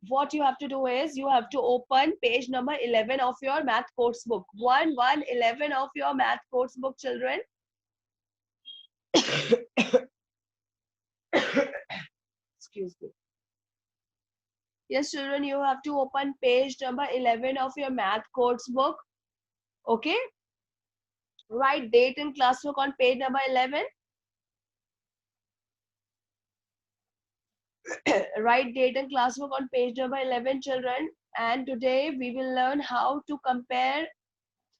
what you have to do is you have to open page number 11 of your math course book. 11 of your math course book, children. Excuse me. Yes, children, you have to open page number 11 of your math course book. Okay. Write date and classwork on page number 11. Write date and classwork on page number 11, children. And today we will learn how to compare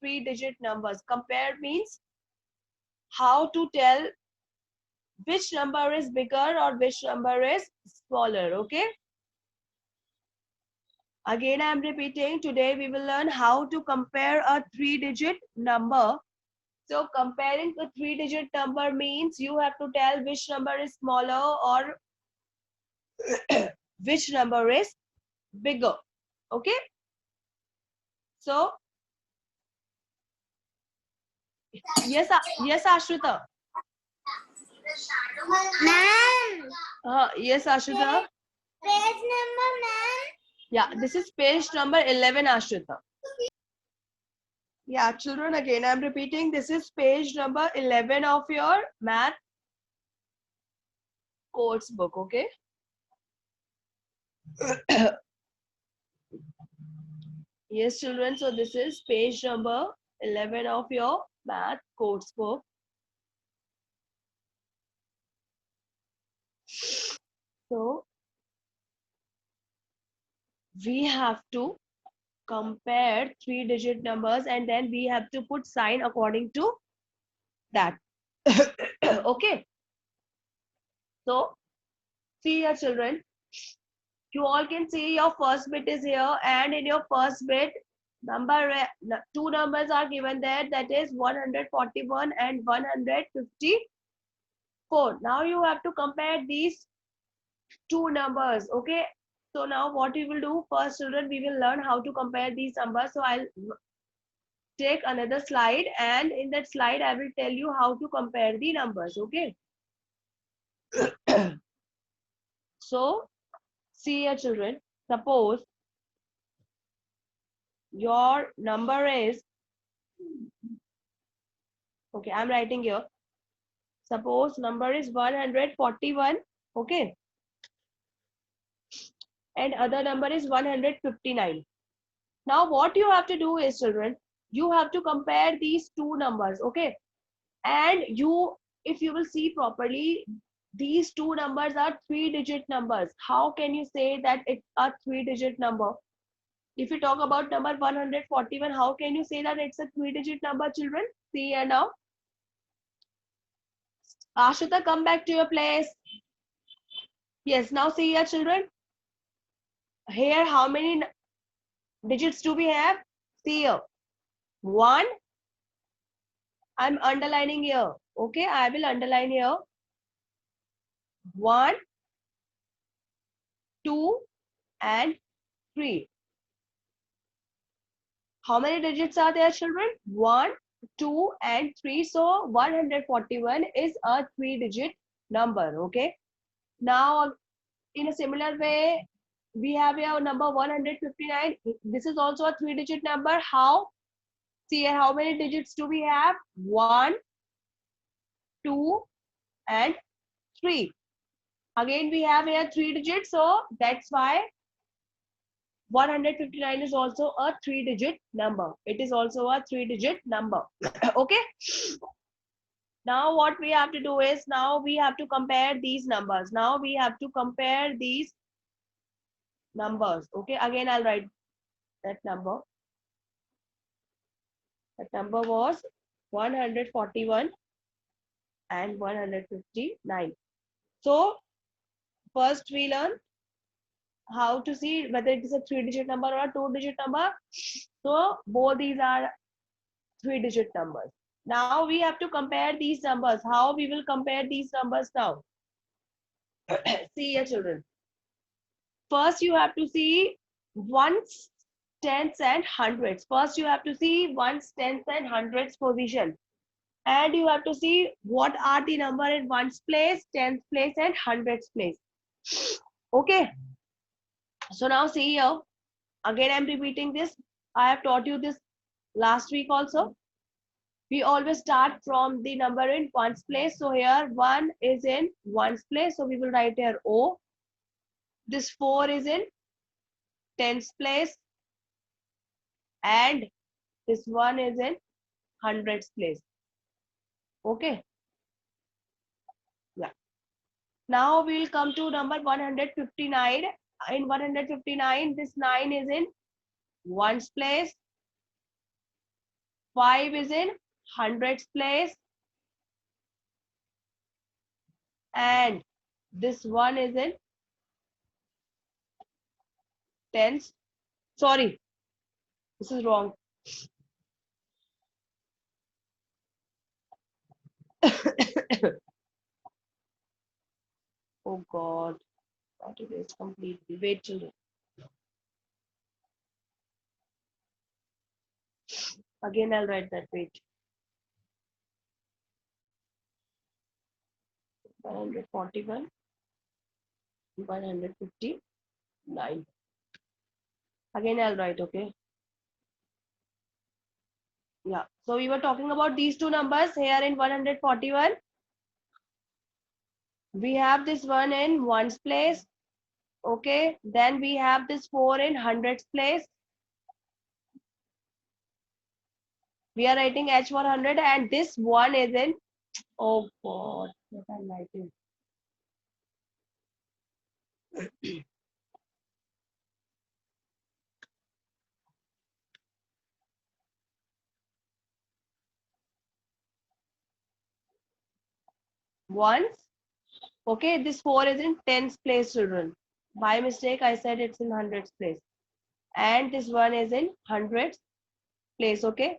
three-digit numbers. Compare means how to tell which number is bigger or which number is smaller. Okay. Again, I am repeating. Today we will learn how to compare a three-digit number. So comparing a three-digit number means you have to tell which number is smaller or which number is bigger. Okay. So yes, yes, Ashrita. Ma'am. Yes, Ashrita. Page number, ma'am. Yeah, this is page number 11, Ashrita. Yeah, children, again, I'm repeating. This is page number 11 of your math course book, okay? Yes, children, so this is page number 11 of your math course book. So, we have to compare three-digit numbers and then we have to put sign according to that. Okay. So, see here, children. You all can see your first bit is here, and in your first bit, two numbers are given there, that is 141 and 154. Now you have to compare these two numbers. Okay. So now what we will do first, children, we will learn how to compare these numbers. So I'll take another slide, and in that slide I will tell you how to compare the numbers. Okay. So see here, children, suppose your number is, okay, I'm writing here, suppose number is 141, okay, and other number is 159. Now what you have to do is, children, you have to compare these two numbers, okay, and if you will see properly, these two numbers are three-digit numbers. How can you say that it's a three-digit number? If you talk about number 141, how can you say that it's a three-digit number, children? See here now. Ashita, come back to your place. Yes, now see here, children. Here, how many digits do we have? See here. 1. I'm underlining here. Okay, I will underline here. 1, 2, and 3. How many digits are there, children? 1, 2, and 3. So 141 is a three-digit number. Okay. Now, in a similar way, we have here number 159. This is also a three-digit number. How? See here, how many digits do we have? 1, 2, and 3. Again, we have here three digits. So that's why 159 is also a three-digit number. It is also a three-digit number. Okay. Now what we have to do is, now we have to compare these numbers. Now we have to compare these numbers. Okay. Again, I'll write that number. That number was 141 and 159. So first we learn how to see whether it is a three-digit number or a two-digit number. So both these are three-digit numbers. Now we have to compare these numbers. How we will compare these numbers now? See here, children. First you have to see ones, tens, and hundreds. First you have to see ones, tens, and hundreds position. And you have to see what are the number in ones place, tens place, and hundreds place. Okay. So now see here, again I'm repeating this. I have taught you this last week also. We always start from the number in ones place. So here 1 is in ones place. So we will write here O. This 4 is in tens place. And this 1 is in hundreds place. Okay. Yeah. Now we will come to number 159. In 159, this 9 is in ones place. 5 is in hundreds place. And this 1 is in tens. Sorry, this is wrong. Oh God, what it is completely. Wait, children. Again, I'll write that. Wait. 141, 159. Again, I'll write. Okay. Yeah. So we were talking about these two numbers here in 141. We have this one in ones place. Okay. Then we have this 4 in hundreds place. We are writing H 100 and this one is in, oh God, what I'm writing. Ones. Okay, this 4 is in tens place, children. By mistake, I said it's in hundreds place. And this one is in hundreds place, okay?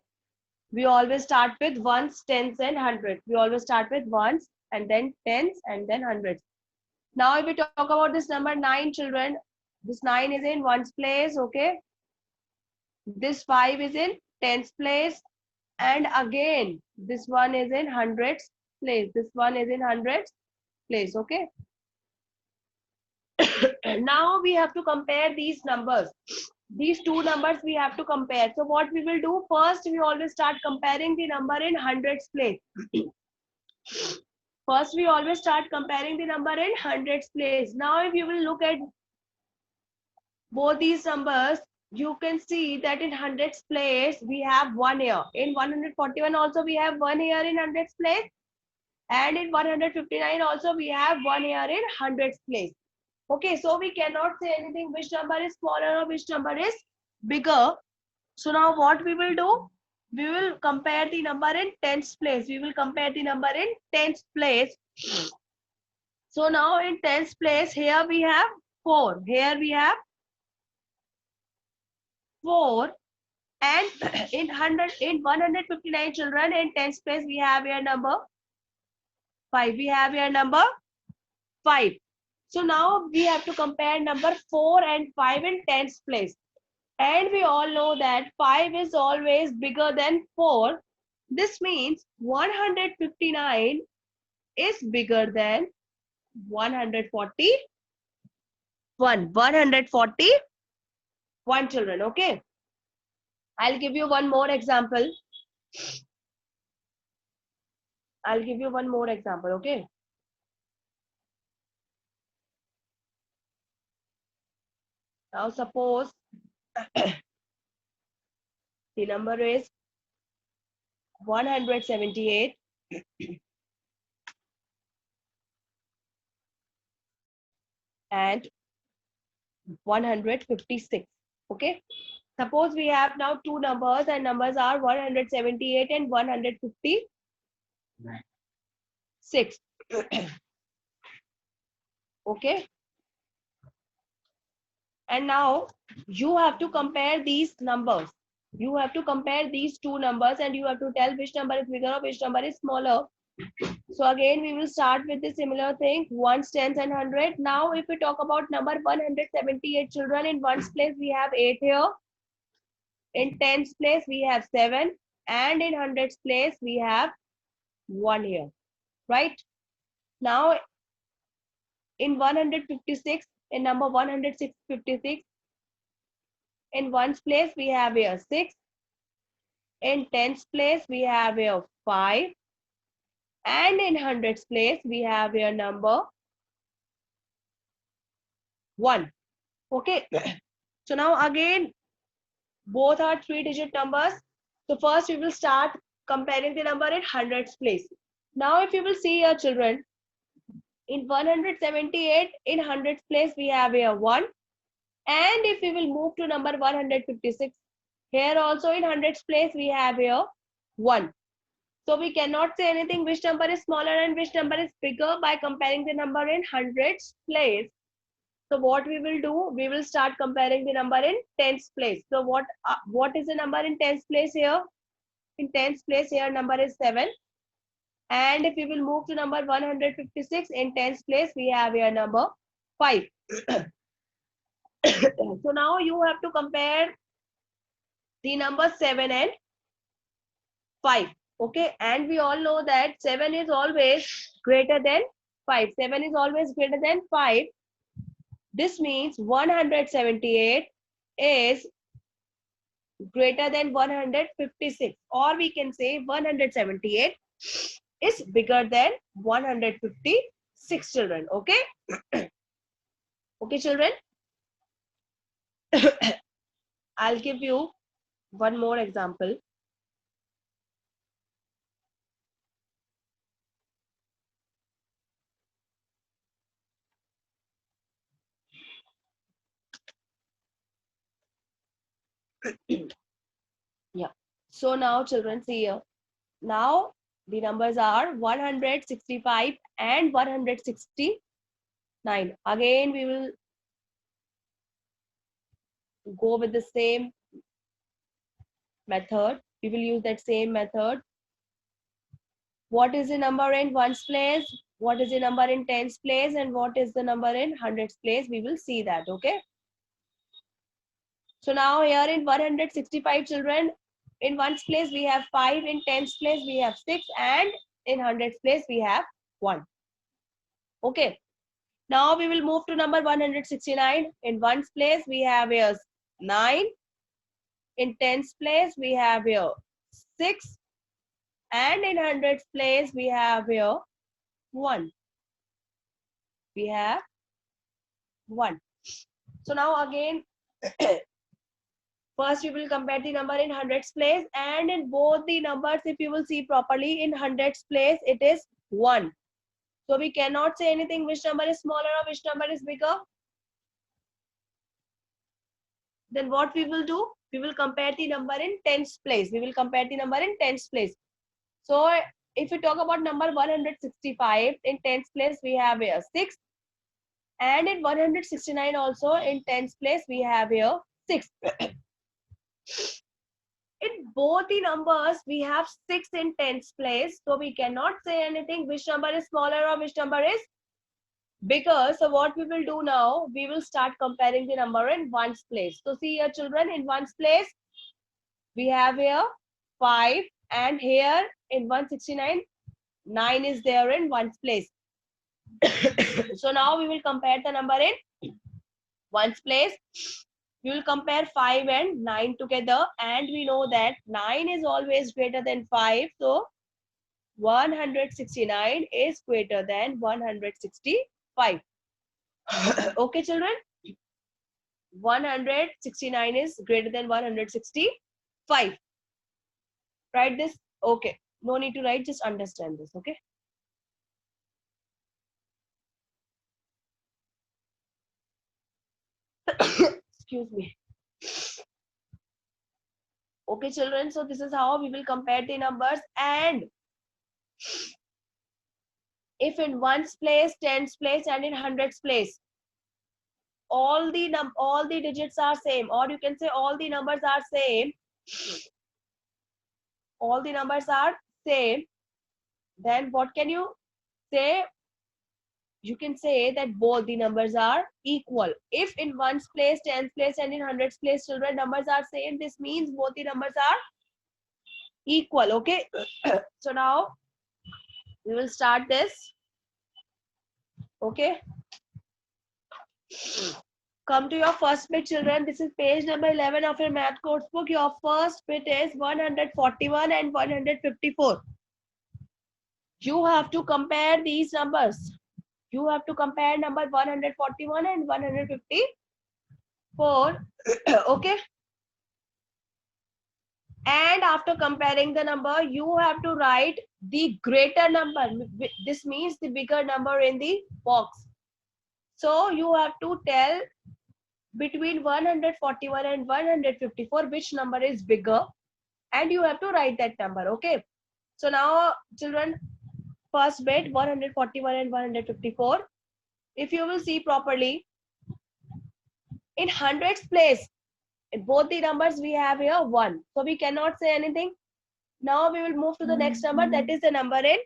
We always start with ones, tens, and hundreds. We always start with ones and then tens and then hundreds. Now, if we talk about this number 9, children, this 9 is in ones place, okay? This 5 is in tens place. And again, this one is in hundreds place. This one is in hundreds place, okay? Now we have to compare these numbers. These two numbers we have to compare. So what we will do first, we always start comparing the number in hundreds place. First, we always start comparing the number in hundreds place. Now, if you will look at both these numbers, you can see that in hundreds place, we have 1 here. In 141 also, we have 1 here in hundreds place. And in 159 also, we have 1 here in hundreds place. Okay, so we cannot say anything which number is smaller or which number is bigger. So now what we will do? We will compare the number in tens place. We will compare the number in tens place. So now in tens place, here we have 4. Here we have 4. And in 159 children in tens place, we have here number 5. We have here number 5. So now we have to compare number 4 and 5 in tens place. And we all know that 5 is always bigger than 4. This means 159 is bigger than 141. 141 children, okay? I'll give you one more example. Okay? Now suppose the number is 178 and 156. Okay. Suppose we have now two numbers and numbers are 178 and 156. Okay. And now you have to compare these numbers. You have to compare these two numbers and you have to tell which number is bigger or which number is smaller. So again, we will start with the similar thing, ones, tens, and 100. Now, if we talk about number 178 children, in ones place, we have 8 here. In tens place, we have 7. And in hundreds place, we have 1 here. Right? Now, in 156, In number 156, in ones place we have here 6. In tens place we have here 5. And in hundreds place we have here number 1. Okay. So now again, both are 3-digit numbers. So first we will start comparing the number in hundreds place. Now if you will see your children, in 178 in hundreds place we have here 1. And if we will move to number 156, here also in hundreds place we have here 1. So we cannot say anything which number is smaller and which number is bigger by comparing the number in hundreds place. So what we will do, we will start comparing the number in tens place. So what is the number in tens place here? In tens place here number is 7. And if we will move to number 156, in tens place we have here number 5. So now you have to compare the number 7 and 5. Okay, and we all know that 7 is always greater than 5. 7 is always greater than 5. This means 178 is greater than 156, or we can say 178 is bigger than 156, children. Okay. Okay, children. I'll give you one more example. Yeah. So now children, see here. Now the numbers are 165 and 169. Again, we will go with the same method. We will use that same method. What is the number in ones place? What is the number in tens place? And what is the number in hundreds place? We will see that. Okay. So now here in 165 children, in ones place we have 5, in tens place we have 6, and in hundreds place we have 1. Okay. Now we will move to number 169. In ones place we have here 9. In tens place we have here 6. And in hundreds place we have here 1. We have 1. So now again, first we will compare the number in hundreds place, and in both the numbers, if you will see properly, in hundreds place it is 1. So we cannot say anything which number is smaller or which number is bigger. Then what we will do? We will compare the number in tens place. We will compare the number in tens place. So if we talk about number 165, in tens place we have here 6. And in 169 also, in tens place we have here 6. In both the numbers we have 6 in tens place, so we cannot say anything which number is smaller or which number is bigger. So what we will do now, we will start comparing the number in ones place. So see here children, in ones place we have here 5, and here in 169 9 is there in ones place. So now we will compare the number in ones place. We will compare 5 and 9 together, and we know that 9 is always greater than 5. So 169 is greater than 165. Okay, children? 169 is greater than 165. Write this. Okay. No need to write, just understand this. Okay. Excuse me. Okay, children. So this is how we will compare the numbers. And if in ones place, tens place, and in hundreds place, all the digits are same, or you can say all the numbers are same. All the numbers are same. Then what can you say? You can say that both the numbers are equal. If in ones place, tens place, and in hundreds place, children, numbers are same, this means both the numbers are equal. Okay. So now we will start this. Okay. Come to your first bit, children. This is page number 11 of your math course book. Your first bit is 141 and 154. You have to compare these numbers. You have to compare number 141 and 154. Okay. And after comparing the number, you have to write the greater number. This means the bigger number in the box. So you have to tell between 141 and 154 which number is bigger, and you have to write that number. Okay. So now, children, first bit 141 and 154. If you will see properly, in hundreds place, both the numbers we have here 1. So we cannot say anything. Now we will move to the next number, that is the number in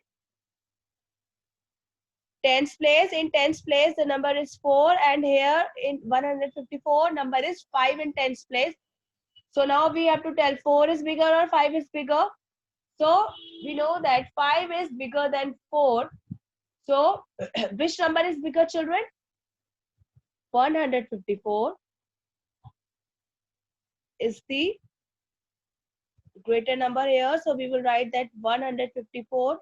tens place. In tens place, the number is 4, and here in 154, number is 5 in tens place. So now we have to tell 4 is bigger or 5 is bigger. So we know that 5 is bigger than 4. So which number is bigger, children? 154 is the greater number here. So we will write that 154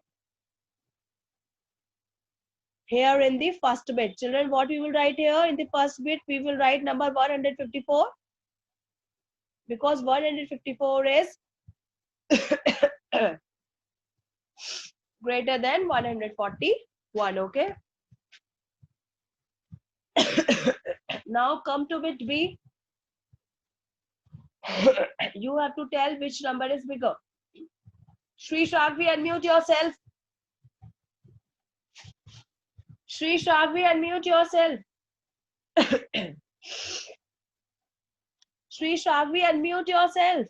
here in the first bit. Children, what we will write here in the first bit, we will write number 154, because 154 is greater than 141. Okay. Now come to bit B. You have to tell which number is bigger. Shri Shrakvi, unmute yourself. Shri Shrakvi, unmute yourself. Shri Shrakvi, unmute yourself.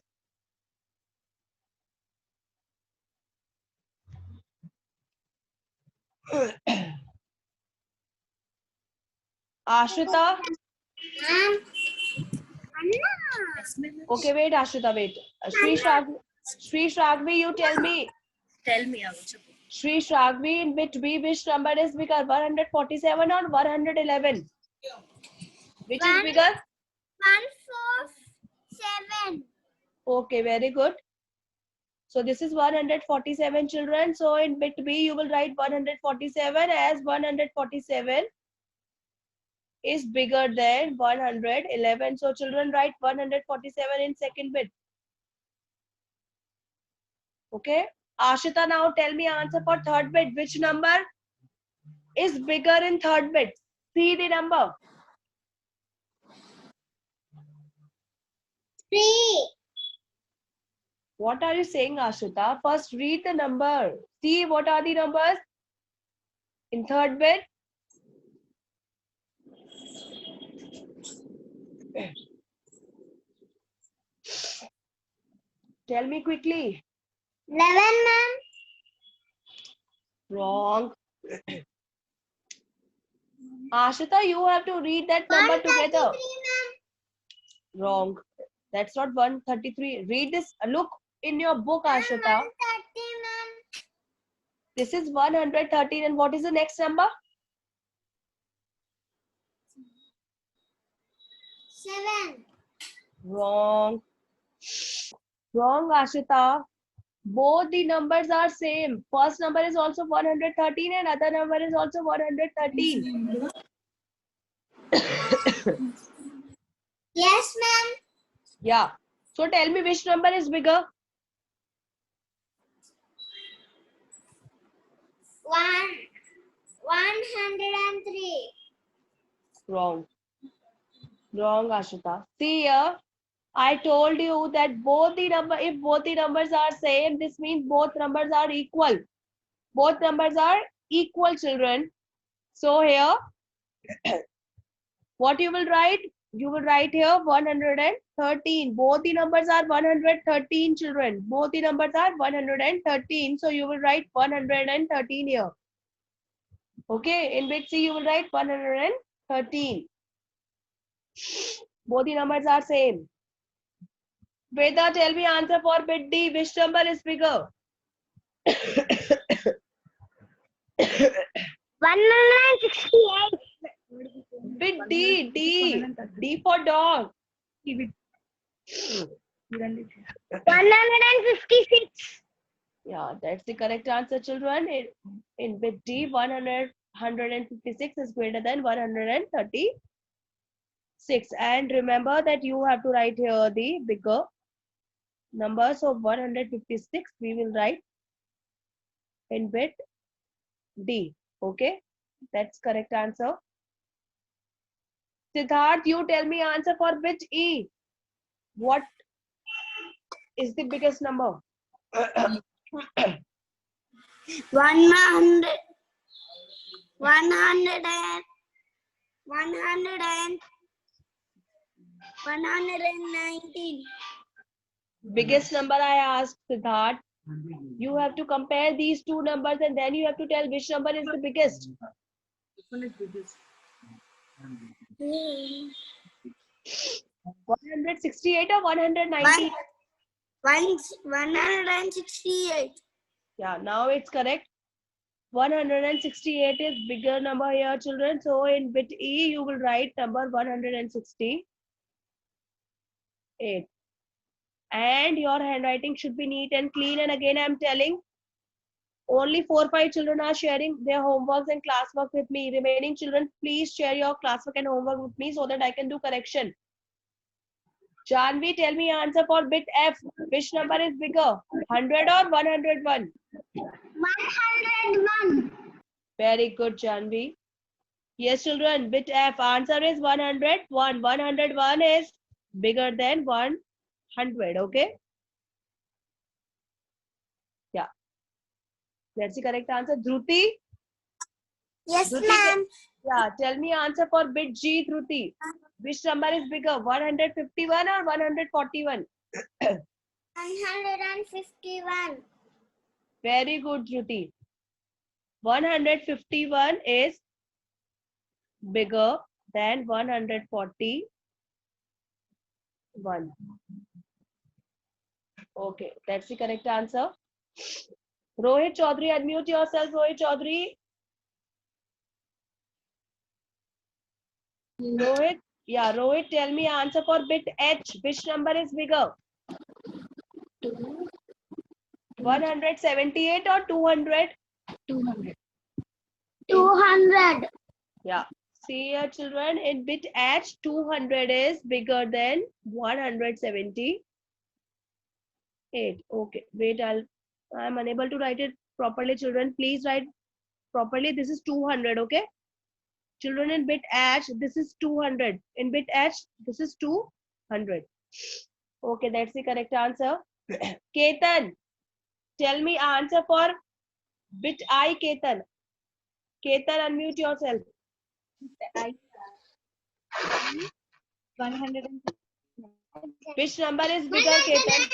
Ashrita. Okay, wait, Ashrita, wait. Shri Shrakvi, you tell me. Tell me, Avucha. Shri Shrakvi, in bit B, which number is bigger, 147 or 111? Which is bigger? 147. Okay, very good. So this is 147, children. So in bit B, you will write 147 as 147 is bigger than 111. So children, write 147 in second bit. Okay. Ashita, now tell me answer for third bit. Which number is bigger in third bit? See the number. 3. What are you saying, Ashita? First read the number. See what are the numbers in third bit. Tell me quickly. 11, ma'am. Wrong. Ashita, you have to read that number together. 133, ma'am. Wrong. That's not 133. Read this. Look in your book, Ashita. 130, ma'am. This is 113. And what is the next number? 7. Wrong. Wrong, Ashita. Both the numbers are same. First number is also 113 and other number is also 113. Yes, ma'am. Yeah. So tell me which number is bigger? 103. Wrong. Wrong, Ashita. See here. I told you that both the number, if both the numbers are same, this means both numbers are equal. Both numbers are equal, children. So here, what you will write? You will write here 113. Both the numbers are 113, children. Both the numbers are 113. So you will write 113 here. Okay, in bit C you will write 113. Both the numbers are same. Veda, tell me answer for bit D. Which number is bigger? 168. Bit D. D for dog. 156. Yeah, that's the correct answer, children. In bit D, 156 is greater than 136. And remember that you have to write here the bigger numbers of 156. We will write in bit D. Okay, that's correct answer. Siddharth, you tell me answer for bit E. What is the biggest number? 100. 119. Biggest number I asked, Siddharth. You have to compare these two numbers and then you have to tell which number is the biggest. Which one is biggest? 168 or 190? 168. Yeah, now it's correct. 168 is bigger number here, children. So in bit E, you will write number 168. And your handwriting should be neat and clean. And again, I'm telling, only 4-5 children are sharing their homeworks and classwork with me. Remaining children, please share your classwork and homework with me so that I can do correction. Janvi, tell me answer for bit F. Which number is bigger, 100 or 101? 101. Very good, Janvi. Yes, children, bit F. Answer is 101. 101 is bigger than 100. Okay? Yeah. That's the correct answer. Dhruti? Yes, Dhruti, ma'am. yeah, tell me answer for bit G, Dhruti. Which number is bigger, 151 or 141? 151. Very good, Dhruti. 151 is bigger than 141. Okay, that's the correct answer. Rohit Chaudhary, unmute yourself, Rohit Chaudhary. Rohit, yeah, Rohit, tell me answer for bit H. Which number is bigger? 178 or 200? 200. 200. Yeah. See here, children, in bit H, 200 is bigger than 178. Okay, wait, I'm unable to write it properly, children. Please write properly. This is 200, okay? Children, in bit H, this is 200. In bit H, this is 200. Okay, that's the correct answer. Ketan, tell me answer for bit I, Ketan. Ketan, unmute yourself. 100. Which number is bigger, Ketan?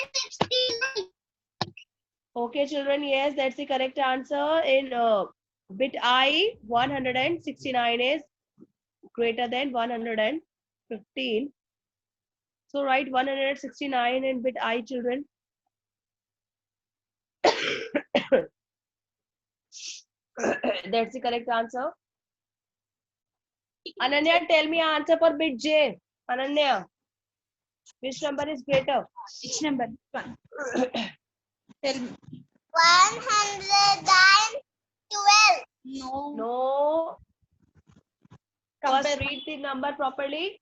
Okay, children, yes, that's the correct answer. In bit I, 169 is greater than 115. So write 169 in bit I, children. That's the correct answer. Ananya, tell me answer for bit J. Ananya, which number is greater? Which number? One. Tell me. 112. No. No. First Compare. read the number properly.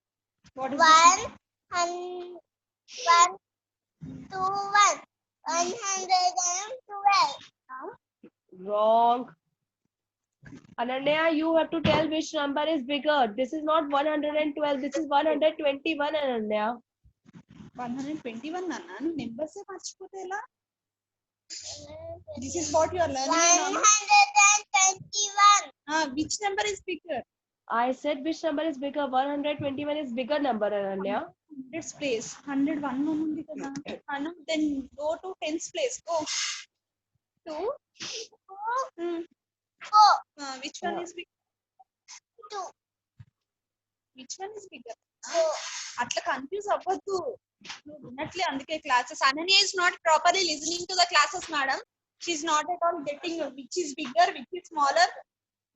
What is 121. 112. Wrong. Ananya, you have to tell which number is bigger. This is not 112. This is 121, Ananya. 121 Nana. Numbers se marchipothe ela. This is what you are learning. 121. Which number is bigger? I said which number is bigger. 121 is bigger number, Ananya. 100's place. 101 undi kada. Anu, then go to 10's place. Go. 2. Which one is bigger? 2. Which one is bigger? Atla confuse avvadu. నువ్వు వినట్లే అందుకే classes. Ananya is not properly listening to the classes, madam. She is not at all getting which is bigger, which is smaller.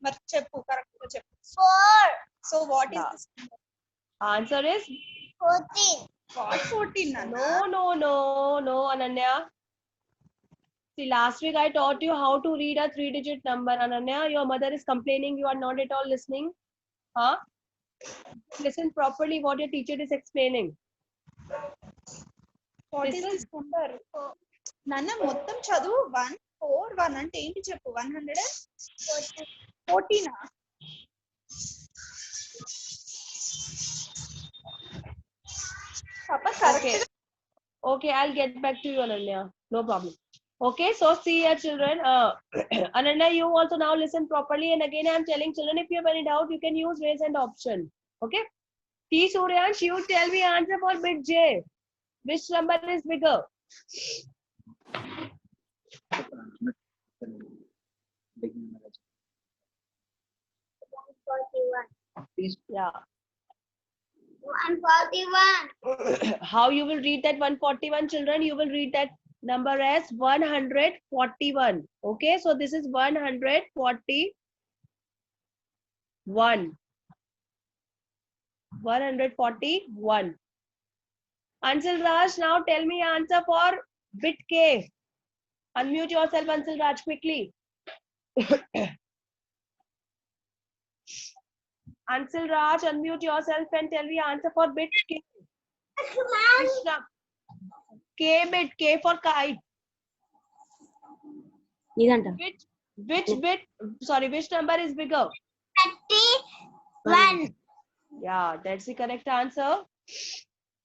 మరి చెప్పు correct గా చెప్పు. 4. So what is Yeah. This number? Answer is 14. What 14 నాన్న? no, Ananya. See, last week I taught you how to read a 3-digit number. Ananya, your mother is complaining you are not at all listening. Huh? Listen properly what your teacher is explaining. What This is is this number? నాన్న మొత్తం చదువు. 1 4 1 అంటే ఏంటి చెప్పు. 114. పాప okay. Correct. Okay, I'll get back to you, Ananya. No problem. Okay, so see here, children. Ananya, you also now listen properly. And again, I'm telling children, if you have any doubt, you can use raise hand option. Okay. T. Suryansh, you tell me answer for bit J. Which number is bigger? 141. Yeah. 141. How you will read that 141, children? You will read that number as 141. Okay, so this is 141. 141. Ansel Raj, now tell me answer for bit K. Unmute yourself, Ansel Raj, quickly. Ansel Raj, unmute yourself and tell me answer for bit K. Which K bit, K for kite. Which bit, sorry, which number is bigger? 31. Yeah, that's the correct answer.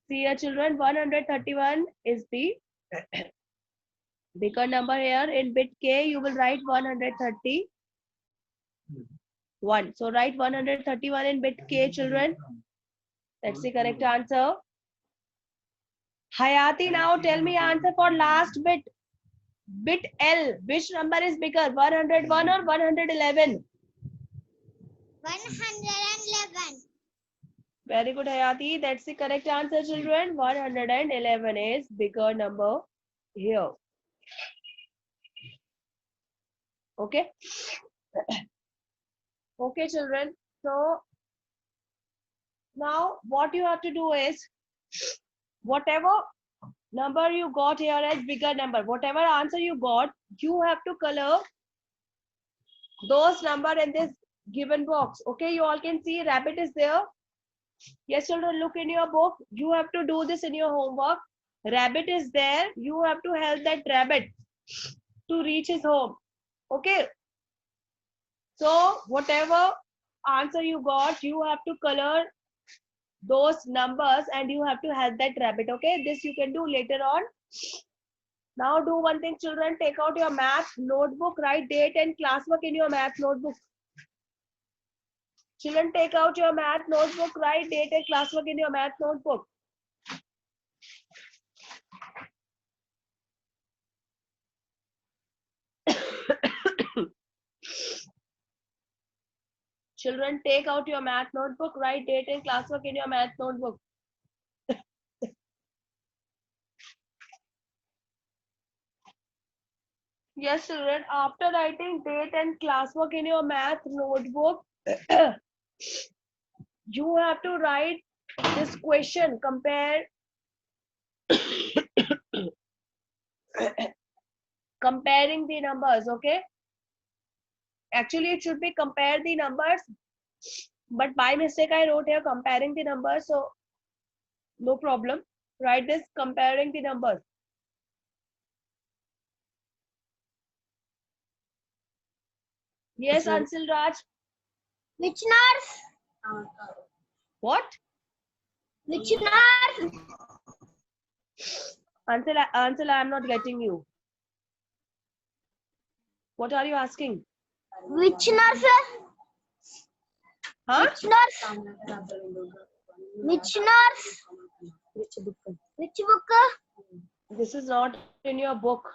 See here, children, 131 is the bigger number here. In bit K, you will write 131. So write 131 in bit K, children. That's the correct answer. Hayati, now tell me answer for last bit. Bit L, which number is bigger, 101 or 111? 111. Very good, Hayati. That's the correct answer, children. 111 is bigger number here. Okay. Okay, children. So now what you have to do is, whatever number you got here as bigger number, whatever answer you got, you have to color those number in this given box. Okay, you all can see rabbit is there. Yes, children, look in your book. You have to do this in your homework. Rabbit is there. You have to help that rabbit to reach his home. Okay. So whatever answer you got, you have to color those numbers and you have to help that rabbit. Okay, this you can do later on. Now do one thing, children. Take out your math notebook, write date and classwork in your math notebook. Children, take out your math notebook, write date and classwork in your math notebook. Children, take out your math notebook, write date and classwork in your math notebook. Yes, children, after writing date and classwork in your math notebook, you have to write this question, compare comparing the numbers. Okay, actually it should be compare the numbers, but by mistake I wrote here comparing the numbers, so no problem. Write this comparing the numbers. Yes, Ansel Raj. Which nurse? What? Which nurse? Ansel, I am not getting you. What are you asking? Which nurse? Huh? Which nurse? Which nurse? Which book? This is not in your book.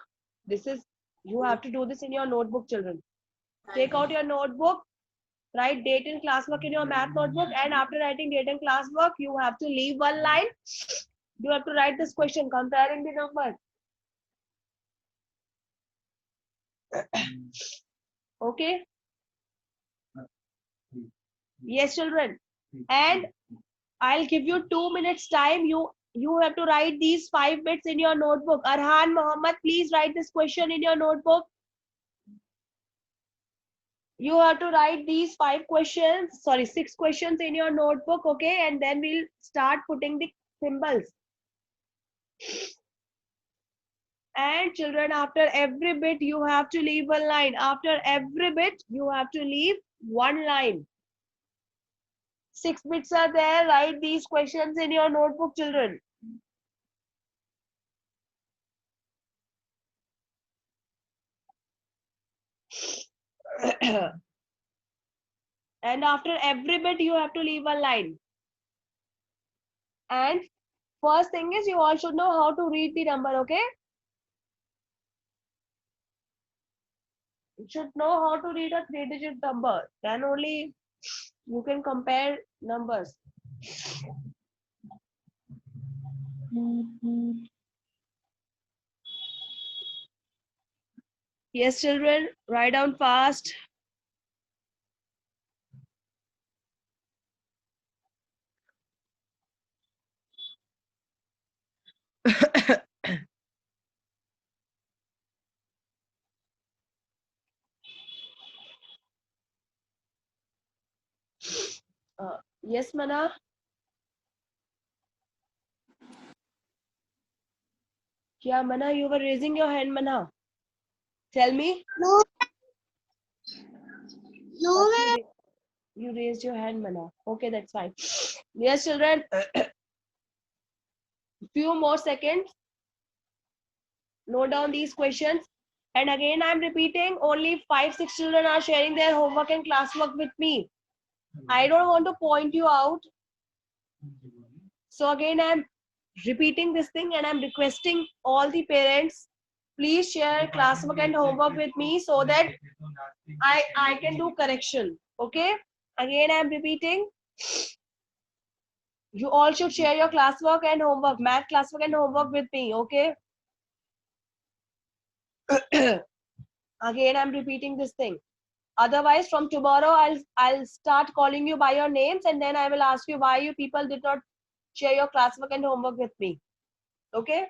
This is, you have to do this in your notebook, children. Take out your notebook, write date and classwork in your math notebook, and after writing date and classwork, you have to leave one line. You have to write this question, comparing the numbers. Okay? Yes, children. And I'll give you 2 minutes time. You have to write these 5 bits in your notebook. Arhan Mohammed, please write this question in your notebook. You have to write these 6 questions in your notebook, okay? And then we'll start putting the symbols. And children, after every bit, you have to leave one line. After every bit, you have to leave one line. 6 bits are there. Write these questions in your notebook, children. And after every bit, you have to leave one line. And first thing is, you all should know how to read the number, okay? You should know how to read a 3-digit number. Then only you can compare numbers. Yes, children, write down fast. Yes, Mana. Yeah, Mana, you were raising your hand, Mana. Tell me. No, no, Okay, you raised your hand, Mana. Okay, that's fine. Yes, children. Few more seconds. Note down these questions. And again, I'm repeating, only 5-6 children are sharing their homework and classwork with me. I don't want to point you out. So again, I'm repeating this thing and I'm requesting all the parents, please share classwork and homework with me so that I can do correction. Okay? Again, I'm repeating. You all should share your classwork and homework, math classwork and homework with me. Okay? Again, I'm repeating this thing. Otherwise, from tomorrow, I'll start calling you by your names and then I will ask you why you people did not share your classwork and homework with me. Okay?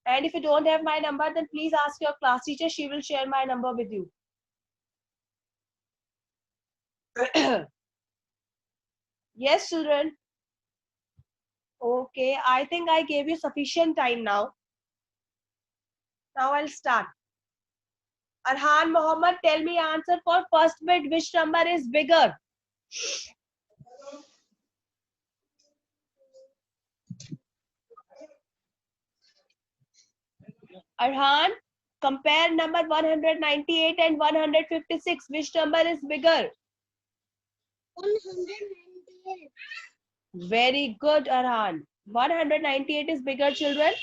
And if you don't have my number, then please ask your class teacher. She will share my number with you. Yes, children. Okay, I think I gave you sufficient time now. Now I'll start. Arhan Mohammed, tell me answer for first bit. Which number is bigger? Arhan, compare number 198 and 156. Which number is bigger? 198. Very good, Arhan. 198 is bigger, children.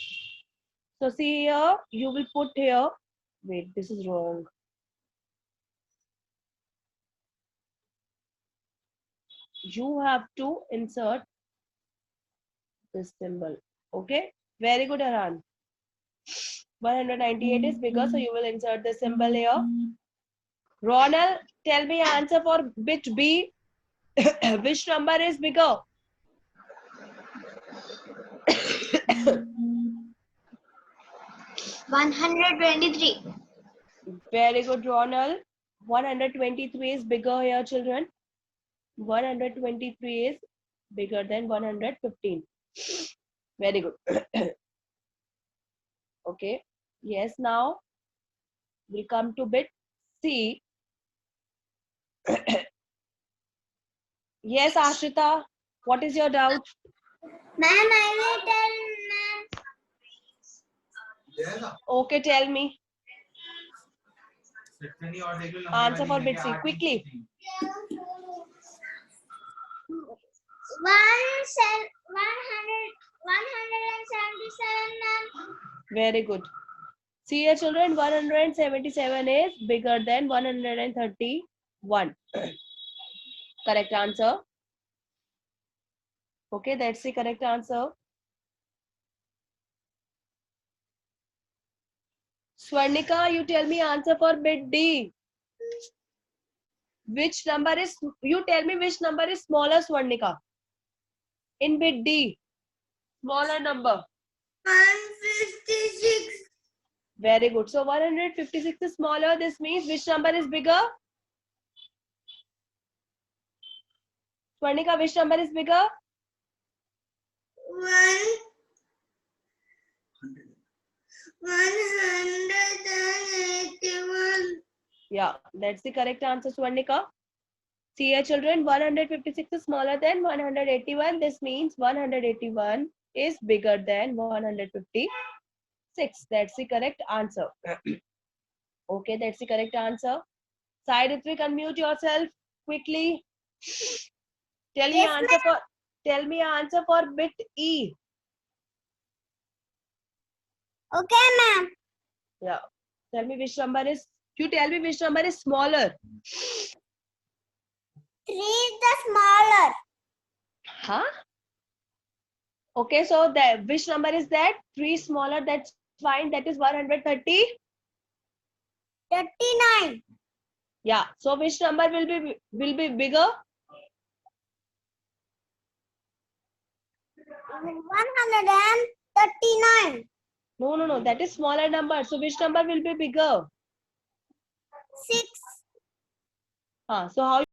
So see here, you will put here. Wait, this is wrong. You have to insert this symbol. Okay? Very good, Arhan. 198 is bigger, so you will insert the symbol here. Ronald, tell me answer for bit B. Which number is bigger? 123. Very good, Ronald. 123 is bigger here, children. 123 is bigger than 115. Very good. Okay. Yes, now we come to bit C. Yes, Ashrita, what is your doubt? Ma'am, I will tell ma'am. Okay, tell me. Answer for bit C, quickly. 177, ma'am. Very good. See here, children, 177 is bigger than 131. Correct answer. Okay, that's the correct answer. Swarnika, you tell me answer for bit D. which number is, you tell me which number is smaller, Swarnika? In bit D, smaller number. 156. Very good. So 156 is smaller. This means which number is bigger? Swarnika, which number is bigger? 181. Yeah, that's the correct answer, Swarnika. See here, children, 156 is smaller than 181. This means 181 is bigger than 156. That's the correct answer. Okay, that's the correct answer. Sai Ritvik, unmute yourself quickly. Tell me Yes, answer for, tell me answer for bit E. Okay, ma'am. Yeah. Tell me which number is, you tell me which number is smaller. 3 is the smaller. Huh? Okay, so that which number is that? 3 smaller, that's fine. That is 130. 39. Yeah. So which number will be bigger? 139. No. That is smaller number. So which number will be bigger? 6. So how